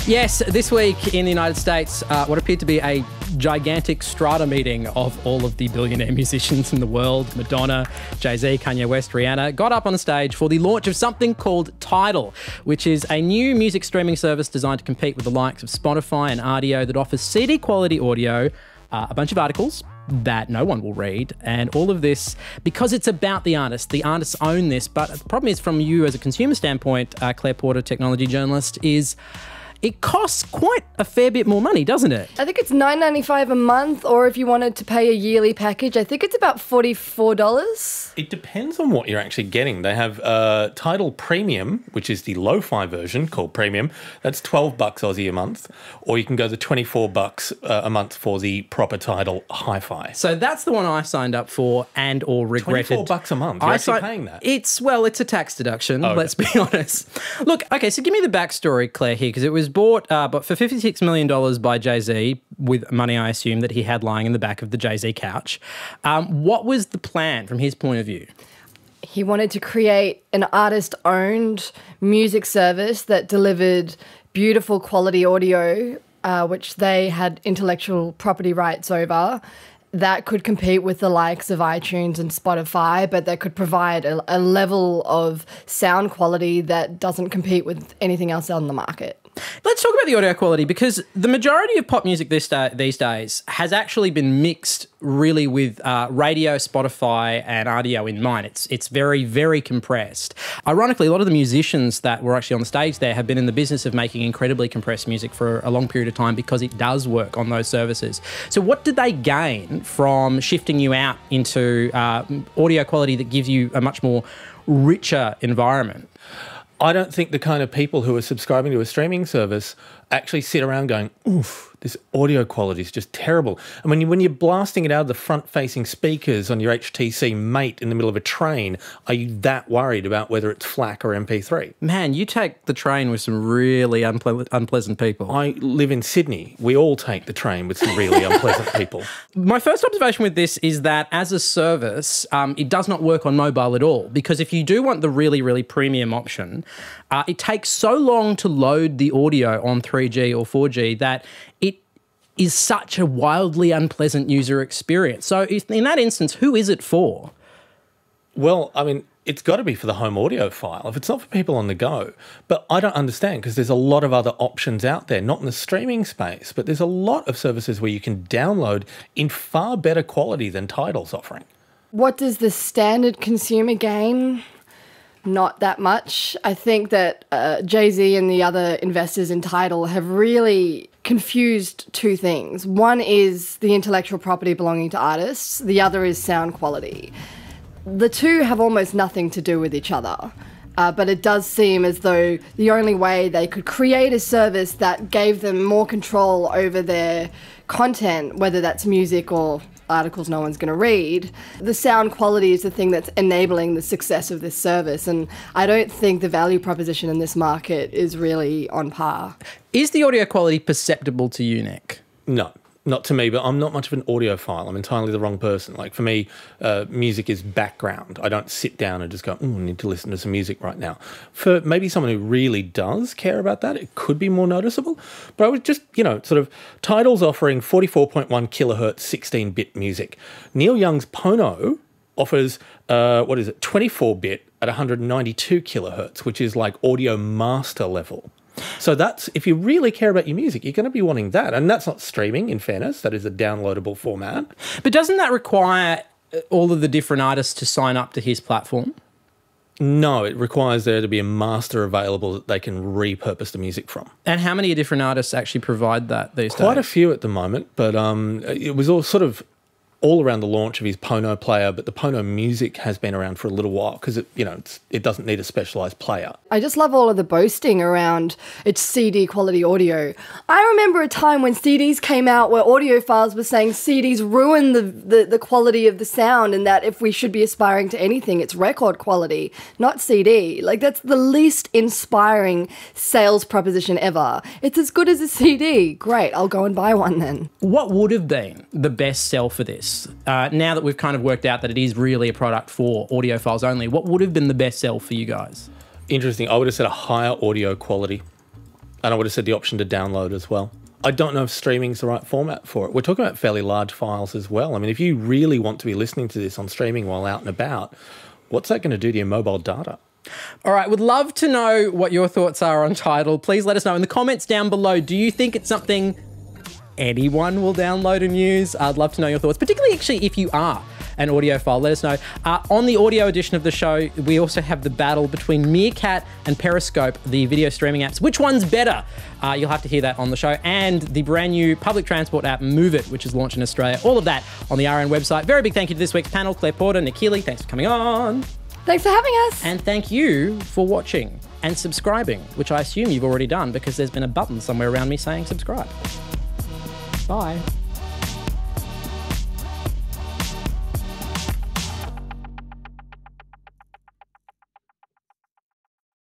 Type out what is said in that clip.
Yes, this week in the United States, what appeared to be a gigantic strata meeting of all of the billionaire musicians in the world, Madonna, Jay-Z, Kanye West, Rihanna, got up on a stage for the launch of something called Tidal, which is a new music streaming service designed to compete with the likes of Spotify and Rdio that offers CD quality audio, a bunch of articles that no one will read, and all of this because it's about the artist. The artists own this, but the problem is, from you as a consumer standpoint, Claire Porter, technology journalist, is it costs quite a fair bit more money, doesn't it? I think it's $9.95 a month, or if you wanted to pay a yearly package, I think it's about $44. It depends on what you're actually getting. They have Tidal Premium, which is the lo-fi version called Premium. That's $12 Aussie a month, or you can go the $24 a month for the proper Tidal Hi-Fi. So that's the one I signed up for and or regretted. $24 a month. You're actually paying that. It's a tax deduction. Oh, okay. Let's be honest. Look, okay, so give me the backstory, Claire, here, because it was bought but for $56 million by Jay-Z, with money I assume that he had lying in the back of the Jay-Z couch. What was the plan from his point of view? He wanted to create an artist-owned music service that delivered beautiful quality audio, which they had intellectual property rights over, that could compete with the likes of iTunes and Spotify, but that could provide a level of sound quality that doesn't compete with anything else on the market. Let's talk about the audio quality, because the majority of pop music these days has actually been mixed really with radio, Spotify and Rdio in mind. It's very, very compressed. Ironically, a lot of the musicians that were actually on the stage there have been in the business of making incredibly compressed music for a long period of time because it does work on those services. So what did they gain from shifting you out into audio quality that gives you a much more richer environment? I don't think the kind of people who are subscribing to a streaming service actually sit around going, oof, this audio quality is just terrible. And when you're blasting it out of the front-facing speakers on your HTC Mate in the middle of a train, are you that worried about whether it's FLAC or MP3? Man, you take the train with some really unpleasant people. I live in Sydney. We all take the train with some really unpleasant people. My first observation with this is that as a service, it does not work on mobile at all, because if you do want the really, really premium option, it takes so long to load the audio on 3G or 4G that it is such a wildly unpleasant user experience. So in that instance, who is it for? Well, I mean, it's got to be for the home audio file, if it's not for people on the go. But I don't understand, because there's a lot of other options out there, not in the streaming space, but there's a lot of services where you can download in far better quality than Tidal's offering. What does the standard consumer gain? Not that much. I think that Jay-Z and the other investors in Tidal have really confused two things. One is the intellectual property belonging to artists. The other is sound quality. The two have almost nothing to do with each other. But it does seem as though the only way they could create a service that gave them more control over their content, whether that's music or articles no one's going to read, the sound quality is the thing that's enabling the success of this service. And I don't think the value proposition in this market is really on par. Is the audio quality perceptible to you, Nic? No. Not to me, but I'm not much of an audiophile. I'm entirely the wrong person. Like, for me, music is background. I don't sit down and just go, I need to listen to some music right now. For maybe someone who really does care about that, it could be more noticeable. But I would just, sort of, Tidal's offering 44.1 kilohertz 16-bit music. Neil Young's Pono offers, 24-bit at 192 kilohertz, which is like audio master level. So that's, if you really care about your music, you're going to be wanting that. And that's not streaming, in fairness. That is a downloadable format. But doesn't that require all of the different artists to sign up to his platform? No, it requires there to be a master available that they can repurpose the music from. And how many different artists actually provide that these days? Quite a few at the moment, but it was all sort of all around the launch of his Pono player, but the Pono music has been around for a little while because it doesn't need a specialised player. I just love all of the boasting around its CD quality audio. I remember a time when CDs came out where audiophiles were saying CDs ruin the quality of the sound, and that if we should be aspiring to anything, it's record quality, not CD. Like, that's the least inspiring sales proposition ever. It's as good as a CD. Great, I'll go and buy one then. What would have been the best sell for this? Now that we've kind of worked out that it is really a product for audiophiles only, what would have been the best sell for you guys? Interesting. I would have said a higher audio quality. And I would have said the option to download as well. I don't know if streaming's the right format for it. We're talking about fairly large files as well. I mean, if you really want to be listening to this on streaming while out and about, what's that going to do to your mobile data? All right, would love to know what your thoughts are on Tidal. Please let us know in the comments down below. Do you think it's something anyone will download and use? I'd love to know your thoughts, particularly actually if you are an audiophile. Let us know. On the audio edition of the show, we also have the battle between Meerkat and Periscope, the video streaming apps. Which one's better? You'll have to hear that on the show. And the brand new public transport app, Move It, which is launched in Australia. All of that on the RN website. Very big thank you to this week's panel, Claire Porter, Nic Healey. Thanks for coming on. Thanks for having us. And thank you for watching and subscribing, which I assume you've already done because there's been a button somewhere around me saying subscribe. Bye.